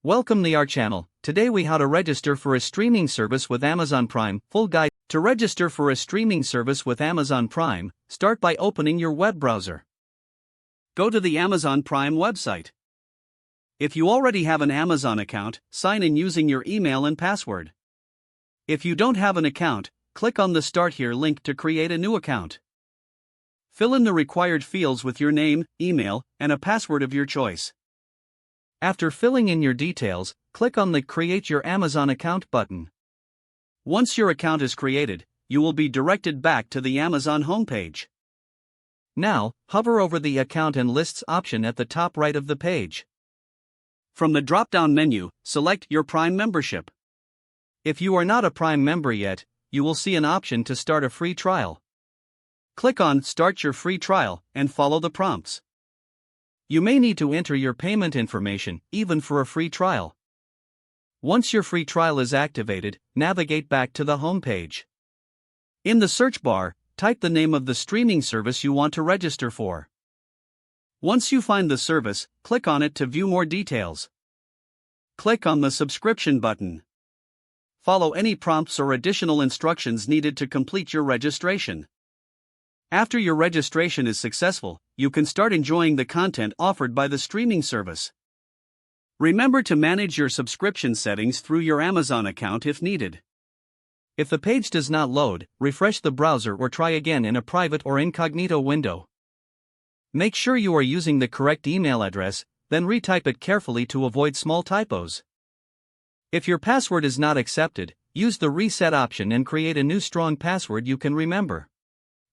Welcome to our channel. Today we how to register for a streaming service with Amazon Prime. Full guide. To register for a streaming service with Amazon Prime, start by opening your web browser. Go to the Amazon Prime website. If you already have an Amazon account, sign in using your email and password. If you don't have an account, click on the Start Here link to create a new account. Fill in the required fields with your name, email, and a password of your choice. After filling in your details, click on the Create Your Amazon Account button. Once your account is created, you will be directed back to the Amazon homepage. Now, hover over the Account and Lists option at the top right of the page. From the drop-down menu, select your Prime membership. If you are not a Prime member yet, you will see an option to start a free trial. Click on Start Your Free Trial and follow the prompts. You may need to enter your payment information, even for a free trial. Once your free trial is activated, navigate back to the home page. In the search bar, type the name of the streaming service you want to register for. Once you find the service, click on it to view more details. Click on the subscription button. Follow any prompts or additional instructions needed to complete your registration. After your registration is successful, you can start enjoying the content offered by the streaming service. Remember to manage your subscription settings through your Amazon account if needed. If the page does not load, refresh the browser or try again in a private or incognito window. Make sure you are using the correct email address, then retype it carefully to avoid small typos. If your password is not accepted, use the reset option and create a new strong password you can remember.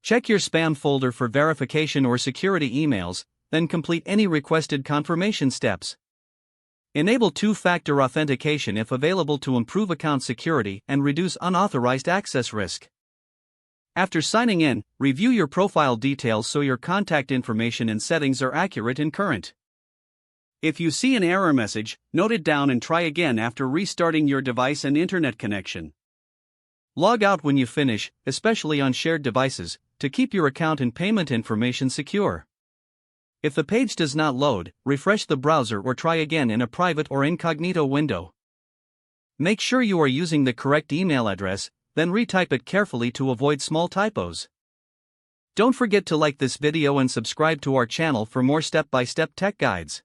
Check your spam folder for verification or security emails, then complete any requested confirmation steps. Enable two-factor authentication if available to improve account security and reduce unauthorized access risk. After signing in, review your profile details so your contact information and settings are accurate and current. If you see an error message, note it down and try again after restarting your device and internet connection. Log out when you finish, especially on shared devices, to keep your account and payment information secure. If the page does not load, refresh the browser or try again in a private or incognito window. Make sure you are using the correct email address, then retype it carefully to avoid small typos. Don't forget to like this video and subscribe to our channel for more step-by-step tech guides.